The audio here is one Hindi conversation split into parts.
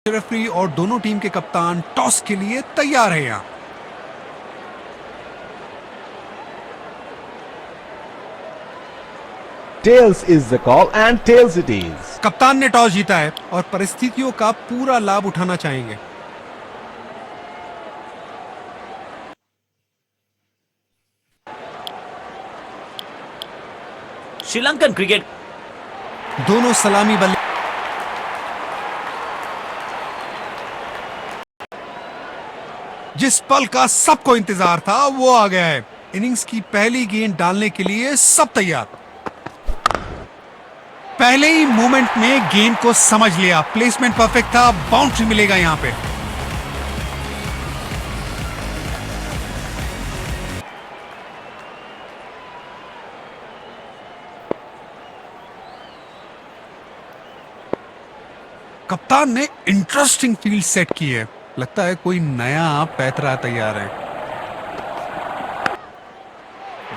रेफरी और दोनों टीम के कप्तान टॉस के लिए तैयार है। यहाँ Tails is the call and tails it is. कप्तान ने टॉस जीता है और परिस्थितियों का पूरा लाभ उठाना चाहेंगे। श्रीलंकन क्रिकेट दोनों सलामी बल्ले जिस पल का सबको इंतजार था वो आ गया है। इनिंग्स की पहली गेंद डालने के लिए सब तैयार। पहले ही मूवमेंट में गेंद को समझ लिया, प्लेसमेंट परफेक्ट था, बाउंड्री मिलेगा यहां पे। कप्तान ने इंटरेस्टिंग फील्ड सेट की है, लगता है कोई नया पैतरा तैयार है।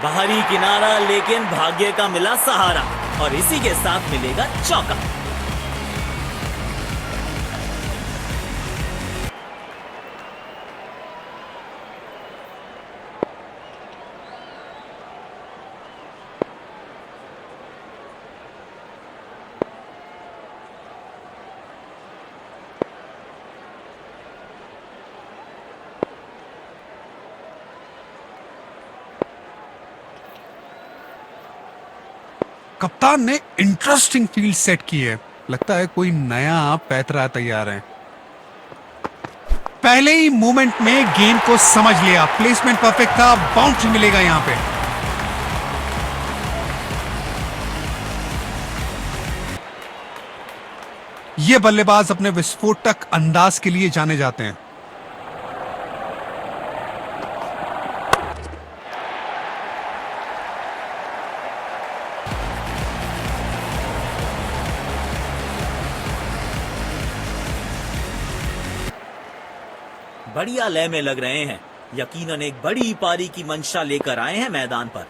बाहरी किनारा, लेकिन भाग्य का मिला सहारा और इसी के साथ मिलेगा चौका। कप्तान ने इंटरेस्टिंग फील्ड सेट की है, लगता है कोई नया पैतरा तैयार है। पहले ही मूवमेंट में गेंद को समझ लिया, प्लेसमेंट परफेक्ट था, बाउंड्री मिलेगा यहां पे। ये बल्लेबाज अपने विस्फोटक अंदाज के लिए जाने जाते हैं। बढ़िया लय में लग रहे हैं, यकीनन एक बड़ी पारी की मंशा लेकर आए हैं मैदान पर।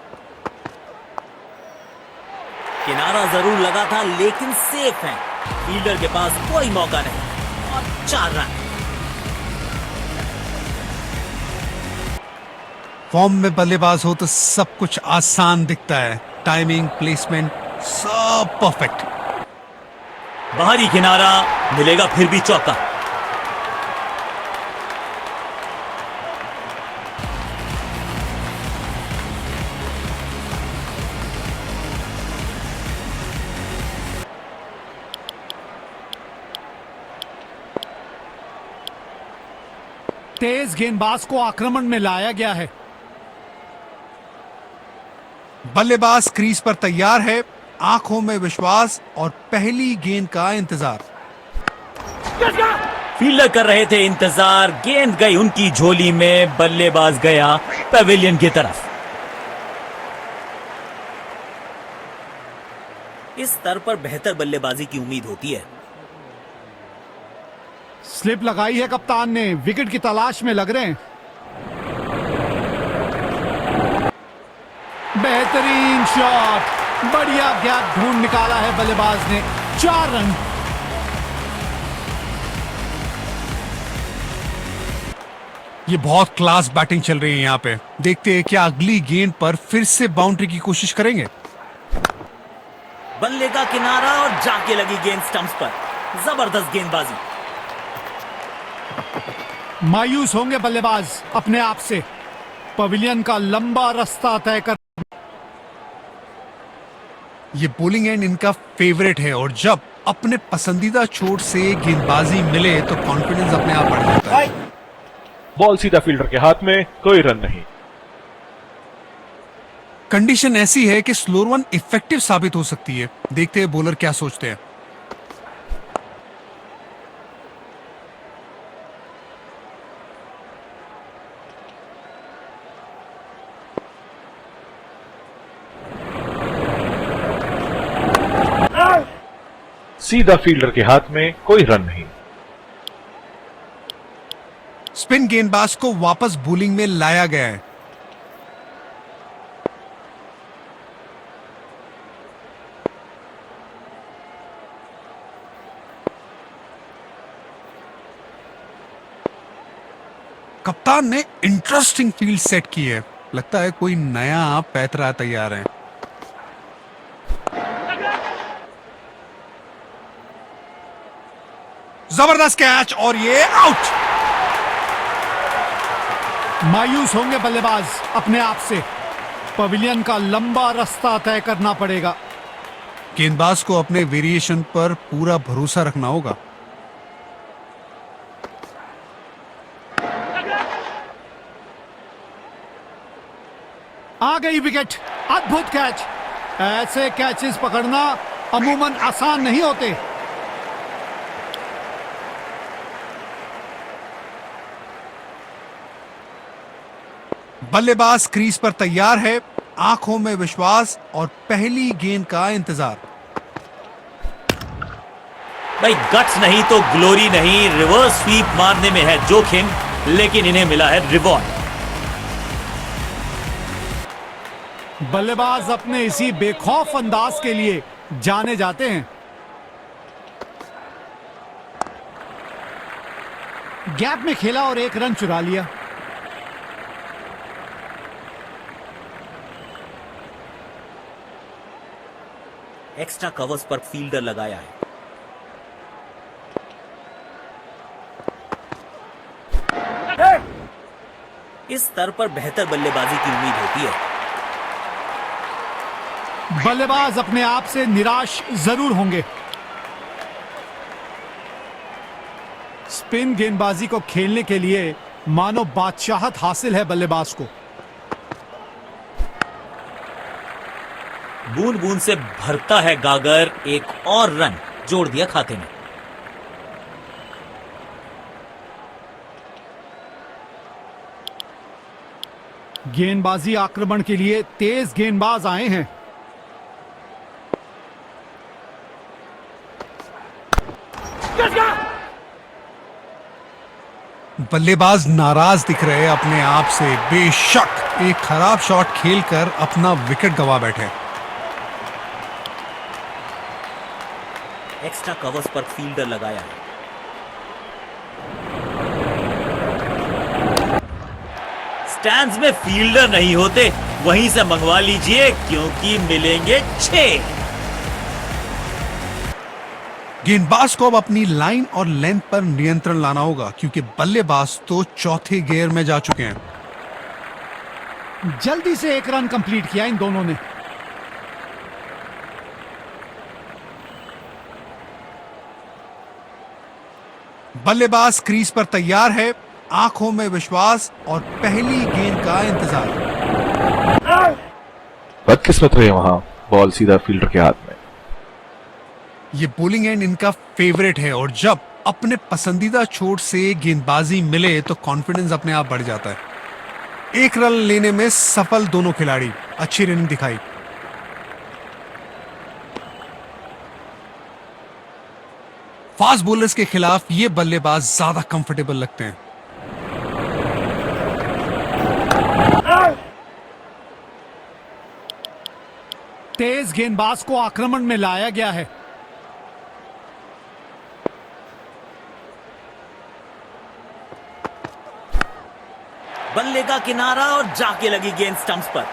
किनारा जरूर लगा था लेकिन सेफ है, फील्डर के पास कोई मौका नहीं और 4 रन। फॉर्म में बल्लेबाज हो तो सब कुछ आसान दिखता है, टाइमिंग, प्लेसमेंट सब परफेक्ट। बाहरी किनारा, मिलेगा फिर भी चौका। तेज गेंदबाज को आक्रमण में लाया गया है। बल्लेबाज क्रीज पर तैयार है, आंखों में विश्वास और पहली गेंद का इंतजार। फील्डर कर रहे थे इंतजार, गेंद गई उनकी झोली में, बल्लेबाज गया पवेलियन की तरफ। इस स्तर पर बेहतर बल्लेबाजी की उम्मीद होती है। स्लिप लगाई है कप्तान ने, विकेट की तलाश में लग रहे हैं। बेहतरीन शॉट, बढ़िया गैप ढूंढ निकाला है बल्लेबाज ने। 4 रन। ये बहुत क्लास बैटिंग चल रही है यहाँ पे। देखते हैं क्या अगली गेंद पर फिर से बाउंड्री की कोशिश करेंगे। बल्ले का किनारा और जाके लगी गेंद स्टंप्स पर। जबरदस्त गेंदबाजी। मायूस होंगे बल्लेबाज अपने आप से, पवेलियन का लंबा रास्ता तय कर। ये बॉलिंग एंड इनका फेवरेट है और जब अपने पसंदीदा छोर से गेंदबाजी मिले तो कॉन्फिडेंस अपने आप बढ़ जाता है। बॉल सीधा फील्डर के हाथ में, कोई रन नहीं। कंडीशन ऐसी है कि स्लोअर वन इफेक्टिव साबित हो सकती है। देखते हैं बॉलर क्या सोचते हैं। सीधा फील्डर के हाथ में, कोई रन नहीं। स्पिन गेंदबाज को वापस बॉलिंग में लाया गया है। कप्तान ने इंटरेस्टिंग फील्ड सेट की है। लगता है कोई नया पैतरा तैयार है। जबरदस्त कैच और ये आउट। मायूस होंगे बल्लेबाज अपने आप से। पवेलियन का लंबा रास्ता तय करना पड़ेगा। गेंदबाज को अपने वेरिएशन पर पूरा भरोसा रखना होगा। आ गई विकेट। अद्भुत कैच। ऐसे कैचेस पकड़ना अमूमन आसान नहीं होते। बल्लेबाज क्रीज पर तैयार है, आंखों में विश्वास और पहली गेंद का इंतजार। भाई गट्स नहीं तो ग्लोरी नहीं, रिवर्स स्वीप मारने में है जोखिम, लेकिन इन्हें मिला है रिवॉर्ड। बल्लेबाज अपने इसी बेखौफ अंदाज के लिए जाने जाते हैं। गैप में खेला और एक रन चुरा लिया। एक्स्ट्रा कवर्स पर फील्डर लगाया है। इस स्तर पर बेहतर बल्लेबाजी की उम्मीद होती है। बल्लेबाज अपने आप से निराश जरूर होंगे। स्पिन गेंदबाजी को खेलने के लिए मानो बादशाहत हासिल है बल्लेबाज को। बूंद बूंद से भरता है गागर, एक और रन जोड़ दिया खाते में। गेंदबाजी आक्रमण के लिए तेज गेंदबाज आए हैं। बल्लेबाज नाराज दिख रहे अपने आप से। बेशक एक खराब शॉट खेलकर अपना विकेट गंवा बैठे। एक्स्ट्रा कवर्स पर फील्डर लगाया है। स्टैंड्स में फील्डर नहीं होते, वहीं से मंगवा लीजिए क्योंकि मिलेंगे 6। गेंदबाज को अब अपनी लाइन और लेंथ पर नियंत्रण लाना होगा क्योंकि बल्लेबाज तो चौथे गियर में जा चुके हैं। जल्दी से एक रन कंप्लीट किया इन दोनों ने। बल्लेबाज क्रीज पर तैयार है, आंखों में विश्वास और पहली गेंद का इंतजार। बदकिस्मत रहे वहां, बॉल सीधा फील्डर के हाथ में। ये बॉलिंग एंड इनका फेवरेट है और जब अपने पसंदीदा छोर से गेंदबाजी मिले तो कॉन्फिडेंस अपने आप बढ़ जाता है। एक रन लेने में सफल दोनों खिलाड़ी। अच्छी रनिंग दिखाई। फास्ट बॉलर्स के खिलाफ ये बल्लेबाज ज्यादा कंफर्टेबल लगते हैं। तेज गेंदबाज को आक्रमण में लाया गया है। बल्ले का किनारा और जाके लगी गेंद स्टंप्स पर।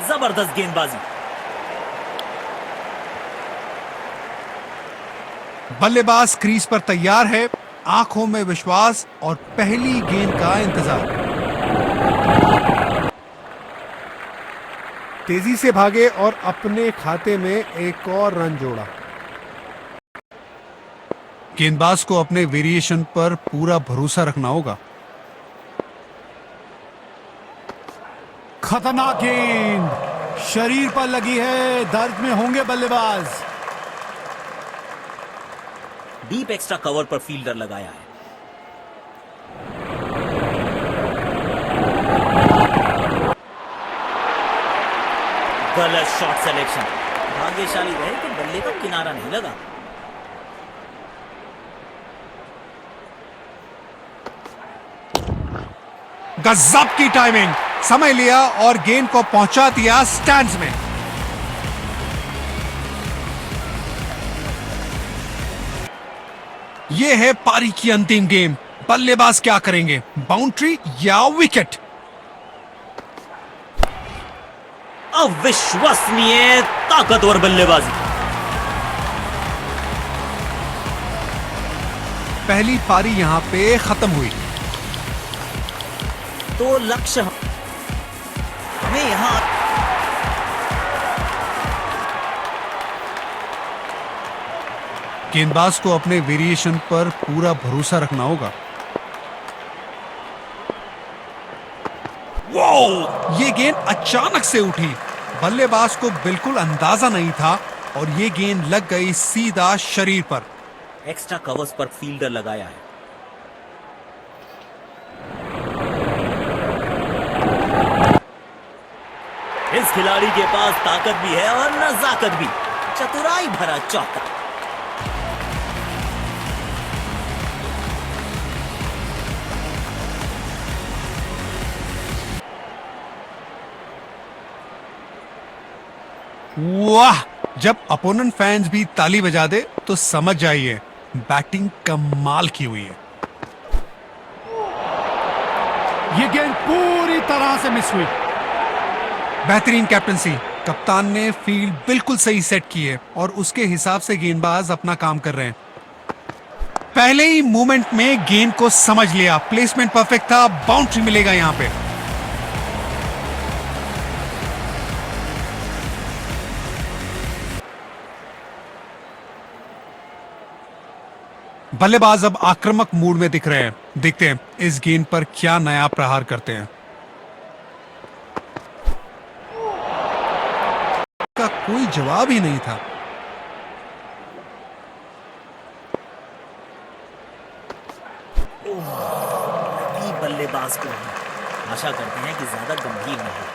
जबरदस्त गेंदबाजी। बल्लेबाज क्रीज पर तैयार है, आंखों में विश्वास और पहली गेंद का इंतजार। तेजी से भागे और अपने खाते में एक और रन जोड़ा। गेंदबाज को अपने वेरिएशन पर पूरा भरोसा रखना होगा। खतरनाक गेंद शरीर पर लगी है। दर्द में होंगे बल्लेबाज। डीप एक्स्ट्रा कवर पर फील्डर लगाया है। गलत शॉट सिलेक्शन। भाग्यशाली रहे कि बल्ले का किनारा नहीं लगा। गजब की टाइमिंग। समय लिया और गेंद को पहुंचा दिया स्टैंड्स में। यह है पारी की अंतिम गेम। बल्लेबाज क्या करेंगे, बाउंड्री या विकेट? अविश्वसनीय ताकतवर बल्लेबाजी। पहली पारी यहां पे खत्म हुई। तो लक्ष्य हमें यहां गेंदबाज को अपने वेरिएशन पर पूरा भरोसा रखना होगा। वो ये गेंद अचानक से उठी, बल्लेबाज को बिल्कुल अंदाजा नहीं था और ये गेंद लग गई सीधा शरीर पर। एक्स्ट्रा कवर्स पर फील्डर लगाया है। इस खिलाड़ी के पास ताकत भी है और नजाकत भी। चतुराई भरा चौका। वाह, जब अपोनेंट फैंस भी ताली बजा दे तो समझ जाइए बैटिंग कमाल की हुई है। ये गेंद पूरी तरह से मिस हुई। बेहतरीन कैप्टनसी, कप्तान ने फील्ड बिल्कुल सही सेट की है और उसके हिसाब से गेंदबाज अपना काम कर रहे हैं। पहले ही मूवमेंट में गेंद को समझ लिया, प्लेसमेंट परफेक्ट था, बाउंड्री मिलेगा यहां पे। बल्लेबाज अब आक्रामक मूड में दिख रहे हैं। देखते हैं इस गेंद पर क्या नया प्रहार करते हैं। का कोई जवाब ही नहीं था। बल्लेबाज को आशा करते हैं कि ज्यादा गंभीर न हो।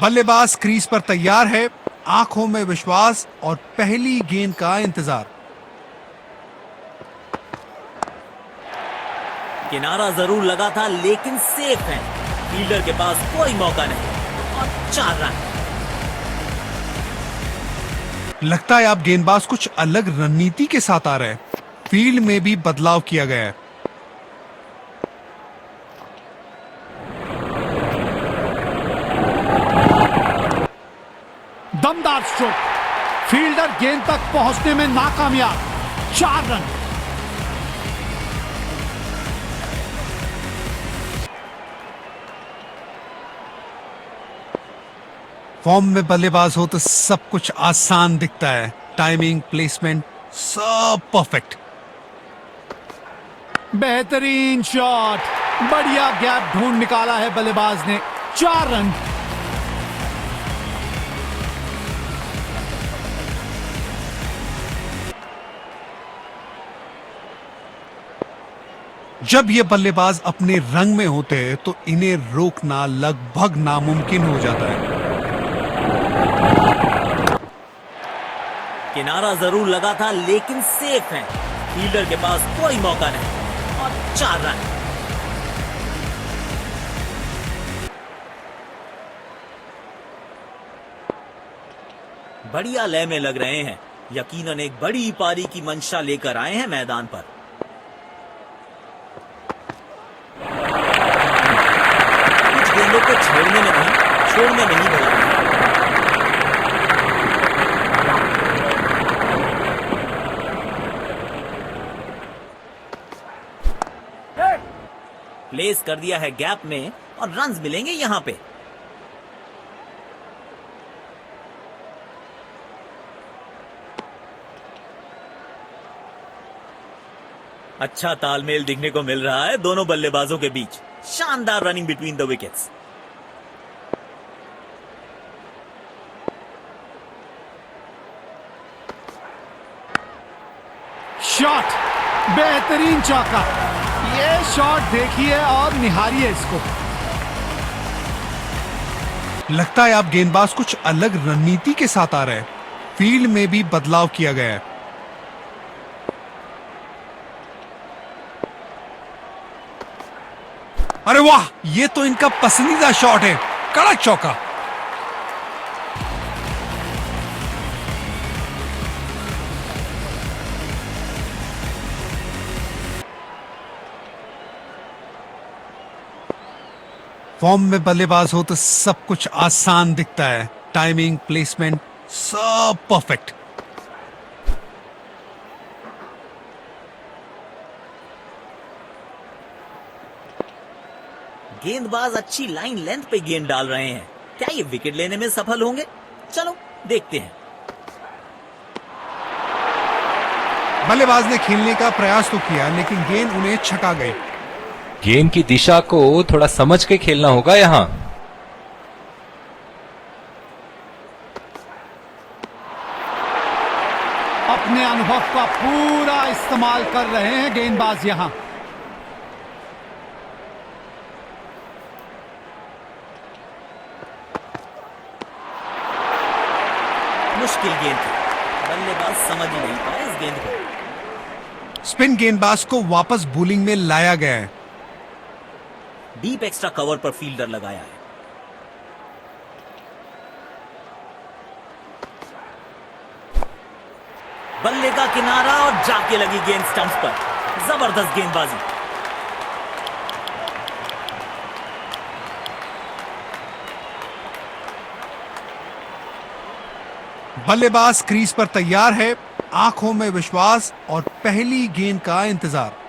बल्लेबाज क्रीज पर तैयार है, आंखों में विश्वास और पहली गेंद का इंतजार। किनारा जरूर लगा था लेकिन सेफ है। फील्डर के पास कोई मौका नहीं और 4 रन। लगता है अब गेंदबाज कुछ अलग रणनीति के साथ आ रहे हैं। फील्ड में भी बदलाव किया गया है। दमदार स्ट्रोक, फील्डर गेंद तक पहुंचने में नाकामयाब। 4 रन। फॉर्म में बल्लेबाज हो तो सब कुछ आसान दिखता है। टाइमिंग, प्लेसमेंट सब परफेक्ट। बेहतरीन शॉट, बढ़िया गैप ढूंढ निकाला है बल्लेबाज ने। 4 रन। जब ये बल्लेबाज अपने रंग में होते हैं तो इन्हें रोकना लगभग नामुमकिन हो जाता है। किनारा जरूर लगा था लेकिन सेफ है। फील्डर के पास कोई मौका नहीं और 4 रन। बढ़िया लय में लग रहे हैं। यकीनन एक बड़ी पारी की मंशा लेकर आए हैं मैदान पर। कुछ गेंदों को छोड़ने नहीं भगा। प्लेस कर दिया है गैप में और रन्स मिलेंगे यहां पे। अच्छा तालमेल दिखने को मिल रहा है दोनों बल्लेबाजों के बीच। शानदार running between the wickets. Shot, बेहतरीन चौका। ये शॉट देखिए और निहारिए इसको। लगता है अब गेंदबाज कुछ अलग रणनीति के साथ आ रहे हैं। फील्ड में भी बदलाव किया गया है। अरे वाह, ये तो इनका पसंदीदा शॉट है। कड़क चौका। फॉर्म में बल्लेबाज हो तो सब कुछ आसान दिखता है। टाइमिंग, प्लेसमेंट, सब परफेक्ट। गेंदबाज अच्छी लाइन लेंथ पे गेंद डाल रहे हैं। क्या ये विकेट लेने में सफल होंगे? चलो देखते हैं। बल्लेबाज ने खेलने का प्रयास तो किया, लेकिन गेंद उन्हें छका गई। गेंद की दिशा को थोड़ा समझ के खेलना होगा यहां। अपने अनुभव का पूरा इस्तेमाल कर रहे हैं गेंदबाज यहां। मुश्किल गेंद थी, बल्लेबाज समझ ही नहीं पाए इस गेंद को। स्पिन गेंदबाज को वापस बॉलिंग में लाया गया है। डीप एक्स्ट्रा कवर पर फील्डर लगाया है। बल्ले का किनारा और जाके लगी गेंद स्टंप्स पर। जबरदस्त गेंदबाजी। बल्लेबाज क्रीज पर तैयार है, आंखों में विश्वास और पहली गेंद का इंतजार।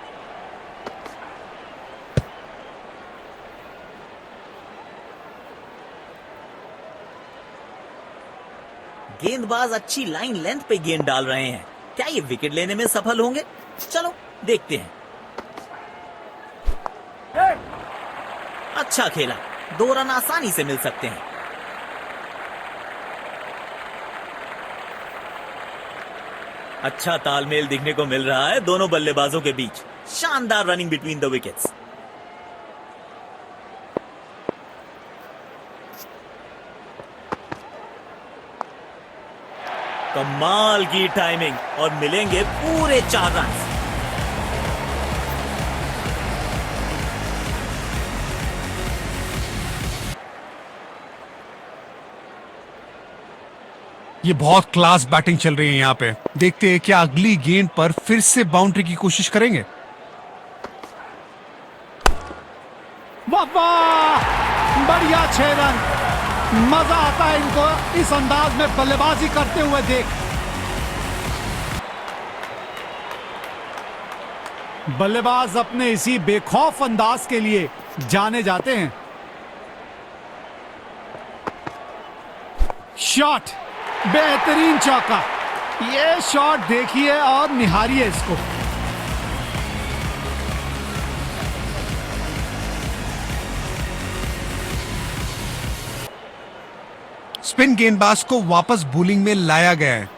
गेंदबाज अच्छी लाइन लेंथ पे गेंद डाल रहे हैं। क्या ये विकेट लेने में सफल होंगे? चलो देखते हैं। अच्छा खेला, 2 रन आसानी से मिल सकते हैं। अच्छा तालमेल दिखने को मिल रहा है दोनों बल्लेबाजों के बीच। शानदार रनिंग बिटवीन द विकेट्स। कमाल की टाइमिंग और मिलेंगे पूरे 4 रन। ये बहुत क्लास बैटिंग चल रही है यहाँ पे। देखते हैं क्या अगली गेंद पर फिर से बाउंड्री की कोशिश करेंगे। वाह वाह, बढ़िया 6 रन। मजा आता है इनको इस अंदाज में बल्लेबाजी करते हुए देख। बल्लेबाज अपने इसी बेखौफ अंदाज के लिए जाने जाते हैं। शॉट, बेहतरीन चौका। ये शॉट देखिए और निहारिए इसको। स्पिन गेंदबाज को वापस बॉलिंग में लाया गया है।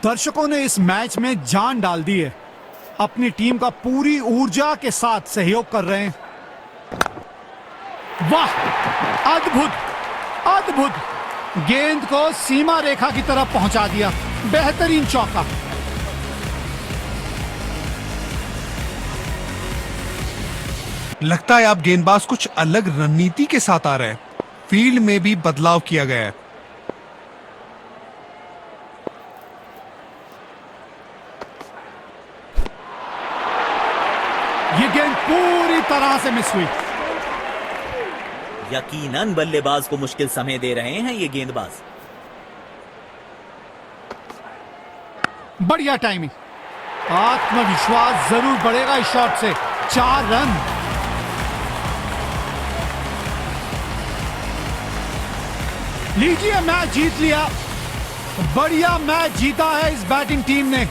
दर्शकों ने इस मैच में जान डाल दी है। अपनी टीम का पूरी ऊर्जा के साथ सहयोग कर रहे हैं। वाह, अद्भुत अद्भुत। गेंद को सीमा रेखा की तरफ पहुंचा दिया। बेहतरीन चौका। लगता है अब गेंदबाज कुछ अलग रणनीति के साथ आ रहे हैं। फील्ड में भी बदलाव किया गया है। ये गेंद पूरी तरह से मिस हुई। यकीनन बल्लेबाज को मुश्किल समय दे रहे हैं ये गेंदबाज। बढ़िया टाइमिंग। आत्मविश्वास जरूर बढ़ेगा इस शॉट से। 4 रन। लीजिए, मैच जीत लिया। बढ़िया मैच जीता है इस बैटिंग टीम ने।